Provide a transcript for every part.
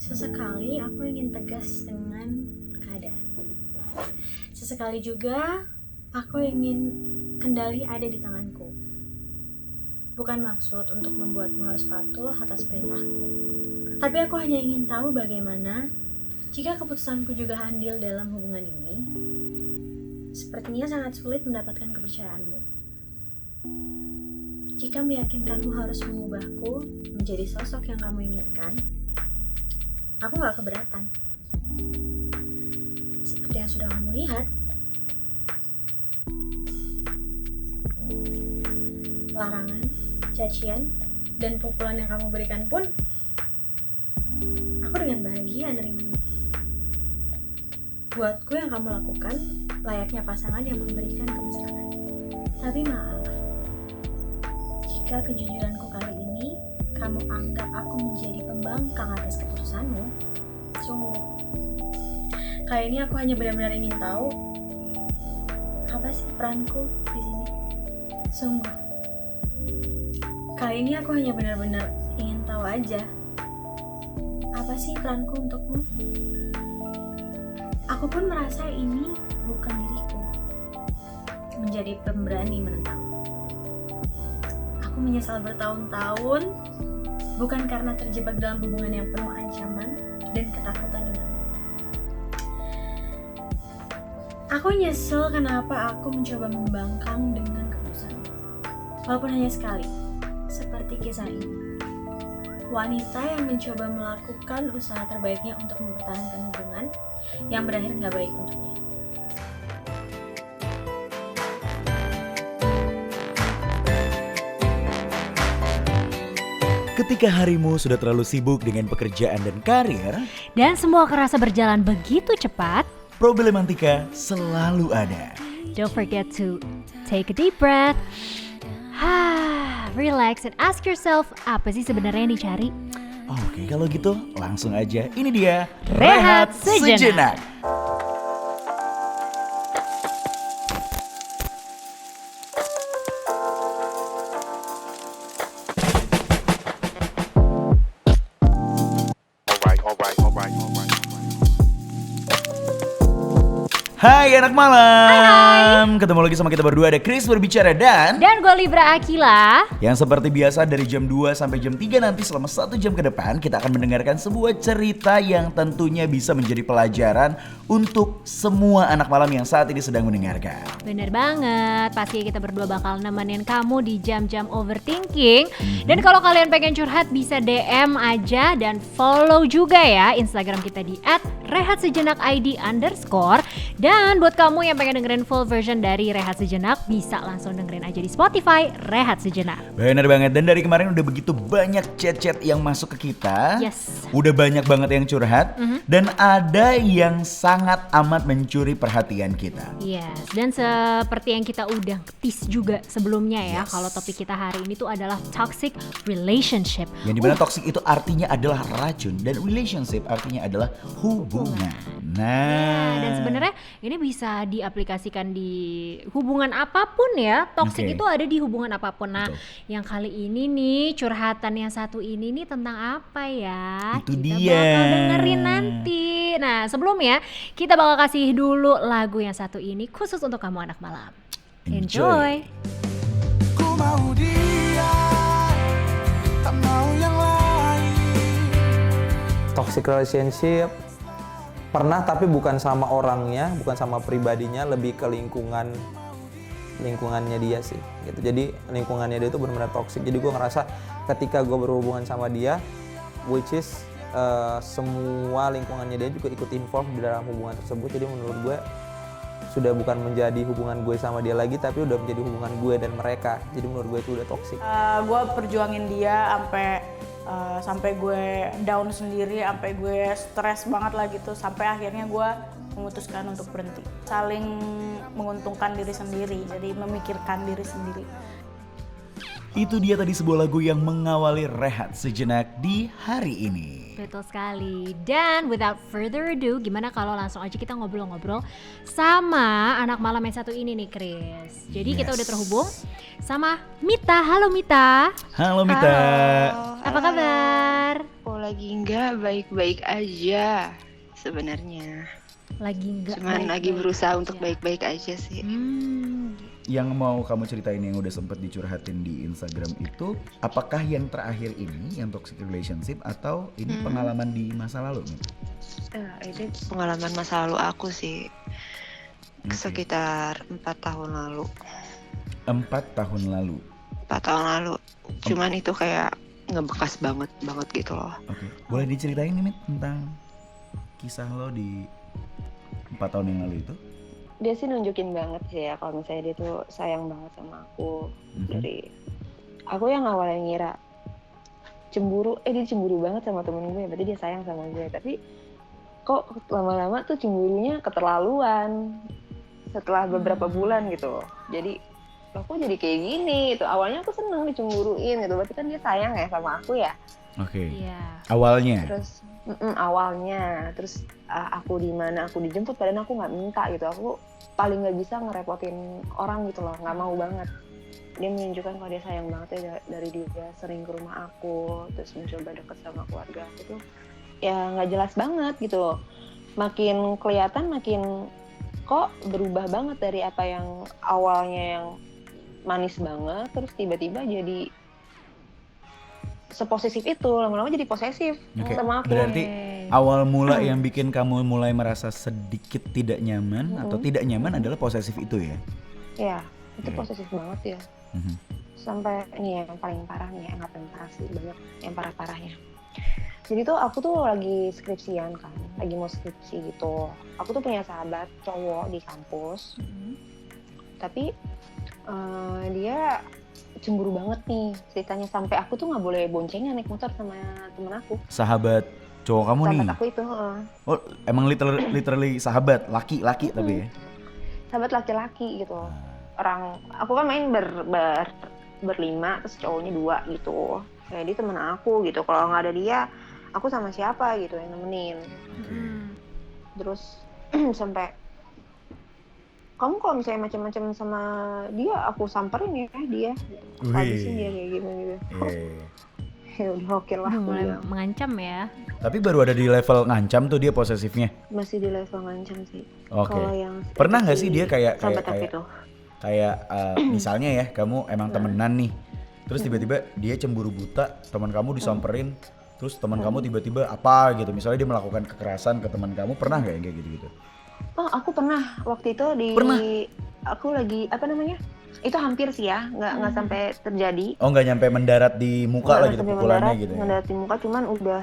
Sesekali aku ingin tegas dengan keadaan. Sesekali juga aku ingin kendali ada di tanganku. Bukan maksud untuk membuatmu harus patuh atas perintahku. Tapi aku hanya ingin tahu bagaimana jika keputusanku juga andil dalam hubungan ini. Sepertinya sangat sulit mendapatkan kepercayaanmu. Jika meyakinkanmu harus mengubahku menjadi sosok yang kamu inginkan, aku gak keberatan. Seperti yang sudah kamu lihat, larangan, cacian, dan pukulan yang kamu berikan pun aku dengan bahagia nerimanya. Buatku yang kamu lakukan layaknya pasangan yang memberikan kemesraan. Tapi maaf, jika kejujuranku kali ini kamu anggap aku menjadi pembangkang atas keputusanmu, sungguh. Kali ini aku hanya benar-benar ingin tahu apa sih peranku di sini. Sungguh. Kali ini aku hanya benar-benar ingin tahu aja apa sih peranku untukmu. Aku pun merasa ini bukan diriku menjadi pemberani menentangmu. Aku menyesal bertahun-tahun bukan karena terjebak dalam hubungan yang penuh ancaman dan ketakutan denganmu. Aku nyesel kenapa aku mencoba membangkang dengan keputusanmu. Walaupun hanya sekali, seperti kisah ini. Wanita yang mencoba melakukan usaha terbaiknya untuk mempertahankan hubungan yang berakhir gak baik untuknya. Ketika harimu sudah terlalu sibuk dengan pekerjaan dan karir, dan semua kerasa berjalan begitu cepat, Problematika selalu ada. don't forget to take a deep breath, relax and ask yourself, apa sih sebenarnya yang dicari? Oke, kalau gitu langsung aja. Ini dia Rehat Sejenak. Hai anak malam. Ketemu lagi sama kita berdua, ada Chris berbicara dan Dan gue Libra Akila. yang seperti biasa dari jam 2 sampai jam 3 nanti selama 1 jam ke depan kita akan mendengarkan sebuah cerita yang tentunya bisa menjadi pelajaran untuk semua anak malam yang saat ini sedang mendengarkan. Bener banget, pasti kita berdua bakal nemenin kamu di jam-jam overthinking. Dan kalau kalian pengen curhat bisa DM aja dan follow juga ya Instagram kita di @rehatsejenakid_. Dan buat kamu yang pengen dengerin full version dari Rehat Sejenak, bisa langsung dengerin aja di Spotify Rehat Sejenak. Bener banget, dan dari kemarin udah begitu banyak chat-chat yang masuk ke kita. Yes. Udah banyak banget yang curhat, dan ada yang sangat amat mencuri perhatian kita. Yes, dan seperti yang kita udah tease juga sebelumnya ya, Yes. kalau topik kita hari ini tuh adalah toxic relationship. Yang dimana toxic itu artinya adalah racun, dan relationship artinya adalah hubungan. Nah, Dan sebenarnya ini bisa diaplikasikan di hubungan apapun ya. Toxic Oke. itu ada di hubungan apapun. Nah, Betul. yang kali ini nih curhatan yang satu ini nih tentang apa ya? Itu kita dia. bakal dengerin nanti. Nah, sebelumnya kita bakal kasih dulu lagu yang satu ini khusus untuk kamu anak malam. Enjoy. Ku mau dia, tak mau yang lain. Toxic relationship pernah, tapi bukan sama orangnya, bukan sama pribadinya, lebih ke lingkungannya dia sih gitu. Jadi lingkungannya dia itu benar-benar toxic. Jadi gue ngerasa ketika gue berhubungan sama dia, which is semua lingkungannya dia juga ikut involved di dalam hubungan tersebut. Jadi menurut gue sudah bukan menjadi hubungan gue sama dia lagi, tapi udah menjadi hubungan gue dan mereka. Jadi menurut gue itu udah toxic. Gue perjuangin dia sampai gue down sendiri, sampai gue stres banget lah gitu, sampai akhirnya gue memutuskan untuk berhenti. Saling menguntungkan diri sendiri, jadi memikirkan diri sendiri. itu dia tadi sebuah lagu yang mengawali Rehat Sejenak di hari ini. Betul sekali. Dan without further ado, gimana kalau langsung aja kita ngobrol-ngobrol sama anak malam yang satu ini nih, Chris. Jadi kita Yes. udah terhubung sama Mita. Halo Mita. Halo Mita. Apa kabar? lagi nggak baik-baik aja sebenarnya. Lagi enggak Cuman lagi baik-baik berusaha aja. untuk baik-baik aja sih. Yang mau kamu ceritain yang udah sempet dicurhatin di Instagram itu, apakah yang terakhir ini yang toxic relationship atau ini pengalaman di masa lalu nih? Itu pengalaman masa lalu aku sih. Oke. Sekitar 4 tahun lalu. 4 tahun lalu. 4 tahun lalu. Cuman itu kayak ngebekas banget gitu loh. Oke. Boleh diceritain nih Mit tentang kisah lo di 4 tahun yang lalu itu? Dia sih nunjukin banget sih ya kalau misalnya dia tuh sayang banget sama aku. Dari aku yang awalnya ngira cemburu, dia cemburu banget sama temen gue, berarti dia sayang sama gue. Tapi kok lama-lama tuh cemburunya keterlaluan setelah beberapa bulan gitu. Jadi aku jadi kayak gini gitu. Awalnya aku seneng dicemburuin gitu, berarti kan dia sayang ya sama aku ya. Oke. Iya. Awalnya. Terus awalnya, terus aku di mana aku dijemput, padahal aku nggak minta gitu. Aku paling nggak bisa ngerepotin orang gitu loh, nggak mau banget. Dia menunjukkan kalau dia sayang banget ya dari dia sering ke rumah aku, terus mencoba deket sama keluarga aku tuh ya nggak jelas banget gitu loh. Makin kelihatan makin kok berubah banget dari apa yang awalnya yang manis banget, terus tiba-tiba jadi seposesif itu, lama-lama jadi posesif Oke. sama aku. Berarti awal mula yang bikin kamu mulai merasa sedikit tidak nyaman atau tidak nyaman adalah posesif itu ya? Ya, itu Oke. posesif banget ya. Mhm. Sampai ini yang paling parah nih, nggak paling parah sih, banyak yang parah-parahnya. Jadi tuh aku tuh lagi skripsian kan, lagi mau skripsi gitu. Aku tuh punya sahabat cowok di kampus, tapi dia cemburu banget nih ceritanya, sampai aku tuh nggak boleh boncengan naik motor sama temen aku. Sahabat cowok kamu nih? Sahabat aku itu, Oh emang literally sahabat, laki-laki tapi ya? sahabat laki-laki gitu. Orang, aku kan main berlima, terus cowoknya 2 gitu. Kayak dia temen aku gitu, kalau nggak ada dia, aku sama siapa gitu yang nemenin. Terus sampai kamu kalau misalnya macam-macam sama dia, aku samperin ya dia, gitu. Habisin dia kayak gitu. Ya udah oke lah. Udah aku mulai bilang. mengancam ya. Tapi baru ada di level ngancam tuh dia posesifnya? Masih di level ngancam sih. Oke. Kalau yang Pernah nggak sih dia kayak sahabat aku itu? misalnya ya kamu emang temenan nih, terus tiba-tiba dia cemburu buta, teman kamu disamperin, terus teman kamu tiba-tiba apa gitu, misalnya dia melakukan kekerasan ke teman kamu, pernah nggak yang kayak gitu-gitu? Oh, aku pernah waktu itu Pernah? aku lagi apa namanya? Itu hampir sih ya, nggak sampai terjadi. Oh nggak nyampe mendarat di muka lah Nggak gitu sampai pukulannya mendarat, gitu ya? mendarat di muka, cuman udah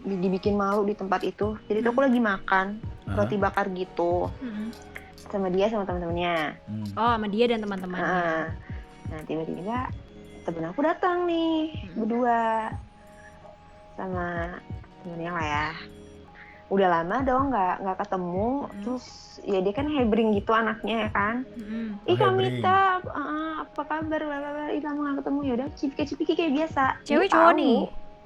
dibikin malu di tempat itu. Jadi tuh aku lagi makan roti bakar gitu sama dia sama teman-temannya. Oh, sama dia dan teman-temannya. Nah tiba-tiba temen aku datang nih berdua sama temennya lah ya. Udah lama dong nggak ketemu, terus ya dia kan hebring gitu anaknya ya kan. Ih hebring. Kamita, apa kabar? Ih lama nggak ketemu, ya udah cipika-cipiki kayak biasa. Cewek Dia cowok tahu, nih?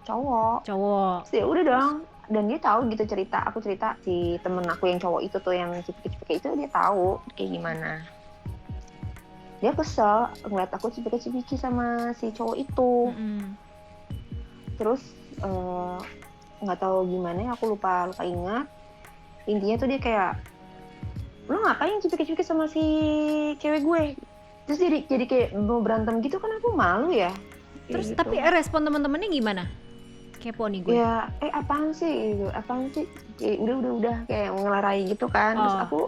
Cowok. Cowok. Terus ya udah dong, dan dia tahu gitu cerita, aku cerita si temen aku yang cowok itu tuh yang cipika-cipika itu, dia tahu kayak gimana. Dia kesel ngeliat aku cipika-cipiki sama si cowok itu. Terus nggak tahu gimana, aku lupa ingat. Intinya tuh dia kayak, lo ngapain cipika-cipiki sama si cewek gue? Terus jadi kayak mau berantem gitu kan, aku malu ya. Terus Kayak tapi gitu. respon teman-temannya gimana? Kepo nih gue. Ya apaan sih gitu, apaan sih, kayak udah kayak ngelarai gitu kan. Terus aku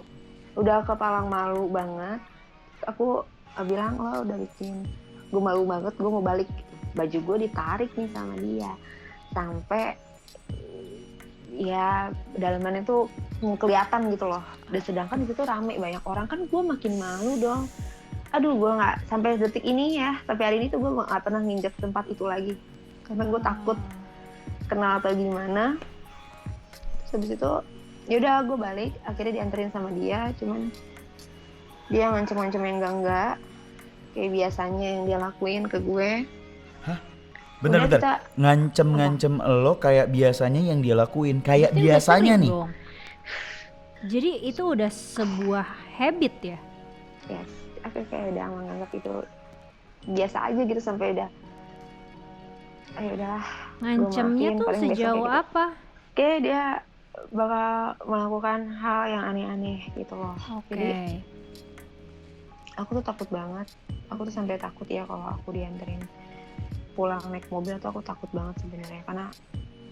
udah kepalang malu banget. Aku bilang, lo udah bikin gue malu banget, gue mau balik. Baju gue ditarik nih sama dia sampai ya dalamannya tuh kelihatan gitu loh. Dan sedangkan di situ rame banyak orang, kan gue makin malu dong. Aduh, gue nggak sampai detik ini ya, sampai hari ini tuh gue nggak pernah nginjak tempat itu lagi karena gue takut kenal atau gimana. Terus habis itu ya udah gue balik, akhirnya dianterin sama dia, cuman dia ngancem-ngancem yang enggak kayak biasanya yang dia lakuin ke gue. Bentar, Udah kita, ngancem lo kayak biasanya yang dia lakuin, kayak Berarti udah biasanya sering nih. dong. Jadi itu udah sebuah habit ya? yes, aku kayak udah menganggap itu biasa aja gitu, sampai udah, ayo udahlah Ngancemnya maafin, tuh paling besok sejauh kayak gitu. apa? Kayak dia bakal melakukan hal yang aneh-aneh gitu loh. Oke. Jadi aku tuh takut banget. Aku tuh sampai takut ya kalau aku dianterin pulang naik mobil tuh aku takut banget sebenarnya, karena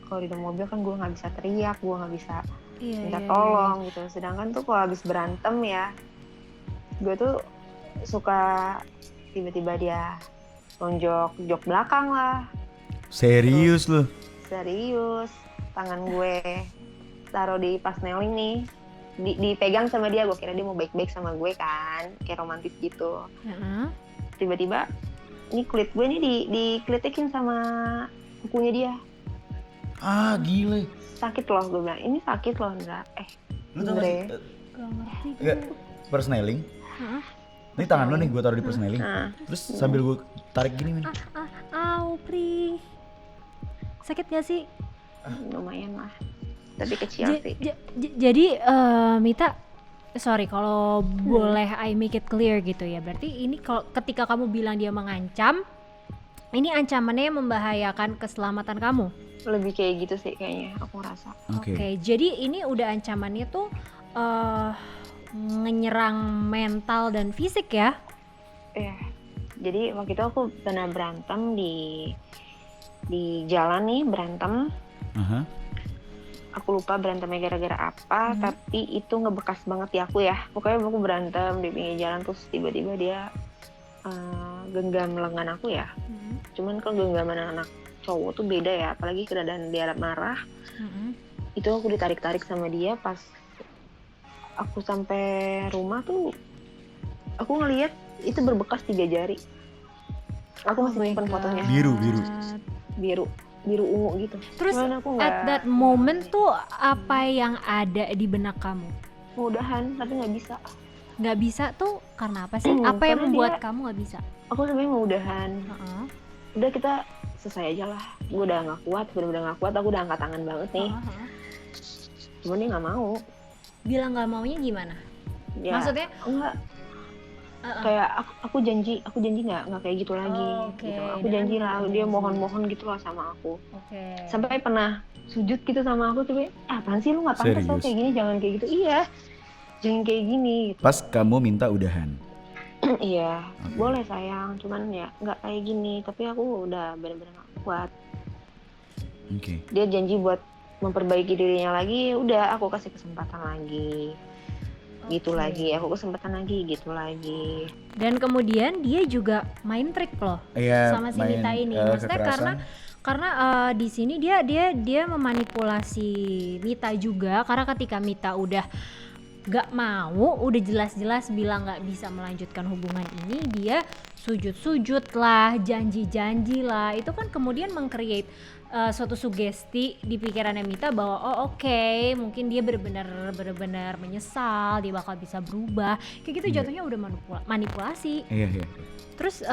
kalau di dalam mobil kan gue nggak bisa teriak, gue nggak bisa Iya, minta iya, tolong gitu. Sedangkan tuh kalau habis berantem ya, gue tuh suka tiba-tiba dia tonjok jok belakang lah, Serius lu? serius. Tangan gue taruh di pasneling nih, dipegang sama dia. Gue kira dia mau baik-baik sama gue kan, kayak romantis gitu. Heeh. Tiba-tiba ini kulit gue nih dikelitikin sama kukunya dia. Ah gile. Sakit loh, gue bilang ini sakit loh Indra. Lu tau gak Indra sih? ya? Gak ngerti gue. Enggak, persneling. Heeh. Ini tangan lu nih gue taruh di persneling. Nah, Terus sambil gue tarik gini Min. Au, Pri. Sakit gak sih? lumayan lah, tapi kecil sih. Jadi Mita, sorry kalau boleh I make it clear gitu ya. Berarti ini kalau ketika kamu bilang dia mengancam, ini ancamannya membahayakan keselamatan kamu. Lebih kayak gitu sih kayaknya, aku rasa. Oke, jadi ini udah ancamannya tuh menyerang mental dan fisik ya? Iya. Jadi waktu itu aku pernah berantem di jalan nih, berantem. Aha. Aku lupa berantemnya gara-gara apa, tapi itu ngebekas banget di aku ya. Pokoknya aku berantem di pinggir jalan, terus tiba-tiba dia genggam lengan aku ya. Cuman kalau genggaman anak cowok tuh beda ya, apalagi keadaan dia marah. Itu aku ditarik-tarik sama dia. Pas aku sampai rumah tuh aku ngelihat itu berbekas 3 jari. Aku masih simpen fotonya. Biru ungu gitu. Terus Cuman aku at that moment tuh apa yang ada di benak kamu? mudahan tapi nggak bisa. Nggak bisa tuh karena apa sih? Apa yang Karena membuat dia- kamu nggak bisa? Aku sebenarnya mudahan. Heeh. Udah kita selesai aja lah. Gue udah nggak kuat, bener-bener nggak kuat. Aku udah angkat tangan banget nih. Heeh. Cuman dia nggak mau. Bilang nggak maunya gimana? Ya, Maksudnya? enggak. Kayak aku janji nggak kayak gitu lagi. Oh, oke. Gitu. Aku Dia janji kan lah, udah dia janji. mohon-mohon gitu lah sama aku. Oke. Sampai pernah sujud gitu sama aku, tapi apaan sih lu nggak pantas lo Serius? kayak gini, jangan kayak gitu. Iya, jangan kayak gini. Gitu. Pas kamu minta udahan. Iya, Oke. boleh sayang, cuman ya nggak kayak gini. Tapi aku udah bener-bener nggak kuat. Oke. Dia janji buat memperbaiki dirinya lagi, udah aku kasih kesempatan lagi. Gitu lagi, aku kesempatan lagi, gitu lagi. Dan kemudian dia juga main trik loh Iya, sama si main, Mita ini. Maksudnya kekerasan. karena di sini dia memanipulasi Mita juga, karena ketika Mita udah gak mau, udah jelas-jelas bilang gak bisa melanjutkan hubungan ini, dia sujud-sujud lah, janji-janji lah. Itu kan kemudian meng-create suatu sugesti di pikirannya Mita bahwa oh oke, mungkin dia benar-benar menyesal, dia bakal bisa berubah. Kayak gitu jatuhnya udah manipulasi. Iya. Terus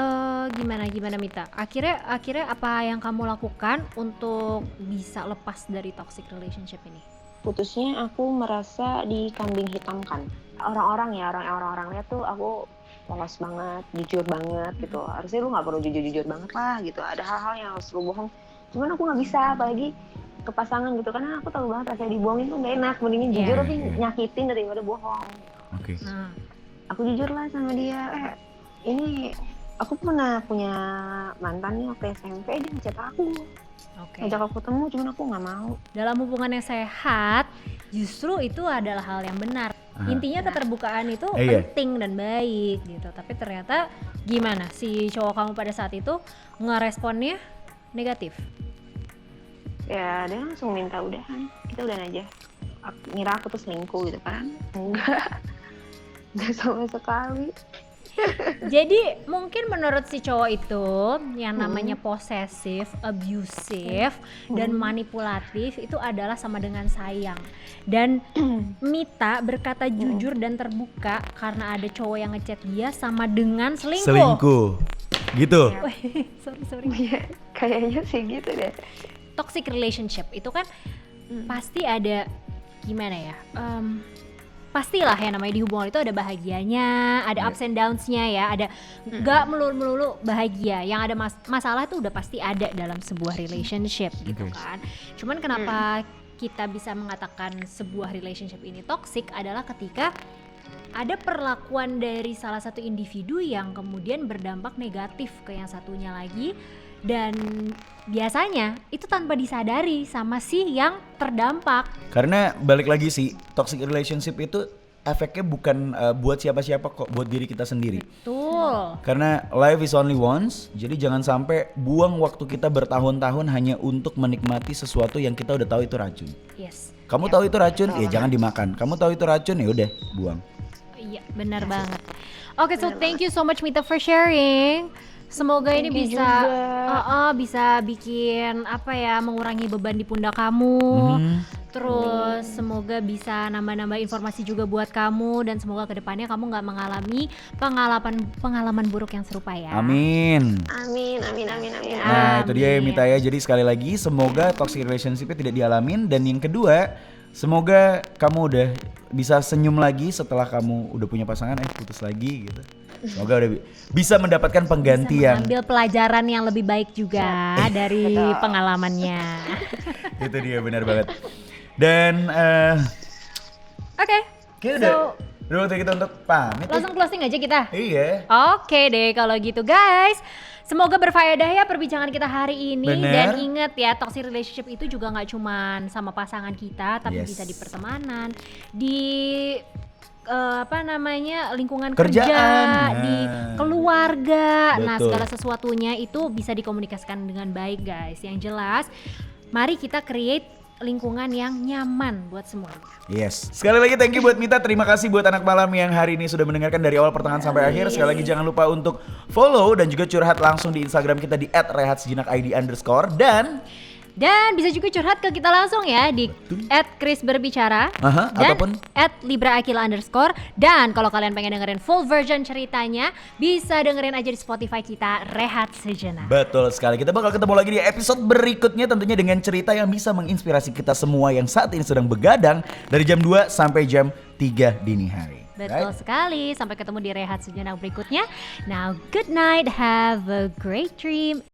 gimana Mita? Akhirnya apa yang kamu lakukan untuk bisa lepas dari toxic relationship ini? Putusnya aku merasa dikambing hitamkan. Orang-orang lihat tuh aku polos banget, jujur banget gitu. Harusnya lu nggak perlu jujur banget lah gitu. Ada hal-hal yang harus lu bohong. Cuman aku nggak bisa, apalagi ke pasangan gitu. Karena aku tahu banget rasanya dibohongin tuh nggak enak. Mendingin jujur tapi nyakitin daripada bohong. Oke. Nah, Aku jujur lah sama dia. Ini aku pernah punya mantan nih waktu SMP, dia ngechat aku. oke. Ngajak aku ketemu, cuman aku nggak mau. Dalam hubungan yang sehat, justru itu adalah hal yang benar. Aha. Intinya keterbukaan itu Iya. penting dan baik gitu. Tapi ternyata gimana si cowok kamu pada saat itu ngeresponnya negatif? Ya dia langsung minta udahan, kita udahan aja. Ngira aku tuh selingkuh gitu kan. Enggak sama sekali. Jadi mungkin menurut si cowok itu yang namanya posesif, abusive, dan manipulatif itu adalah sama dengan sayang. Dan Mita berkata jujur dan terbuka karena ada cowok yang ngechat dia sama dengan selingkuh. Selingkuh. Gitu. sorry. Iya, kayaknya sih gitu deh. Toxic relationship itu kan pasti ada gimana ya? pastilah ya namanya di hubungan itu ada bahagianya, ada ups and downs-nya ya, ada nggak melulu bahagia, yang ada masalah itu udah pasti ada dalam sebuah relationship gitu kan. Cuman kenapa kita bisa mengatakan sebuah relationship ini toxic adalah ketika ada perlakuan dari salah satu individu yang kemudian berdampak negatif ke yang satunya lagi, dan biasanya itu tanpa disadari sama si yang terdampak. Karena balik lagi sih, toxic relationship itu efeknya bukan buat siapa-siapa kok, buat diri kita sendiri. Betul. Karena life is only once, jadi jangan sampai buang waktu kita bertahun-tahun hanya untuk menikmati sesuatu yang kita udah tahu itu racun. Yes. Kamu tahu itu racun, ya jangan dimakan. Kamu tahu itu racun, ya udah buang. Iya, benar banget. Oke, so thank you so much Mita for sharing. Semoga ini Thank you bisa bisa bikin mengurangi beban di pundak kamu. Terus semoga bisa nambah-nambah informasi juga buat kamu, dan semoga kedepannya kamu nggak mengalami pengalaman buruk yang serupa ya. Amin. Amin. Nah itu dia ya Mita ya. Jadi sekali lagi semoga toxic relationship-nya tidak dialamin. Dan yang kedua, semoga kamu udah bisa senyum lagi setelah kamu udah punya pasangan putus lagi gitu. Semoga udah bisa mendapatkan pengganti yang ambil pelajaran yang lebih baik juga dari pengalamannya. Itu dia, benar banget. Dan Oke. kayaknya udah waktu kita untuk pamit. Langsung closing aja kita. Iya. Oke deh kalau gitu guys. Semoga berfaedah ya perbincangan kita hari ini. Bener. Dan ingat ya, toxic relationship itu juga nggak cuman sama pasangan kita, tapi bisa di pertemanan, di lingkungan kerja, Kerjaan. di keluarga. Nah, Betul. segala sesuatunya itu bisa dikomunikasikan dengan baik guys. Yang jelas, mari kita create lingkungan yang nyaman buat semuanya. Yes. Sekali lagi thank you buat Mita. Terima kasih buat anak malam yang hari ini sudah mendengarkan dari awal pertengahan sampai akhir. Sekali lagi jangan lupa untuk follow dan juga curhat langsung di Instagram kita di @rehatsejenak_id_. Dan bisa juga curhat ke kita langsung ya di @krisberbicara dan ataupun @libraakila_. Dan kalau kalian pengen dengerin full version ceritanya, bisa dengerin aja di Spotify kita, Rehat Sejenak. Betul sekali. Kita bakal ketemu lagi di episode berikutnya, tentunya dengan cerita yang bisa menginspirasi kita semua yang saat ini sedang begadang dari jam 2 sampai jam 3 dini hari. Betul sekali. Sampai ketemu di Rehat Sejenak berikutnya. Now, good night. Have a great dream.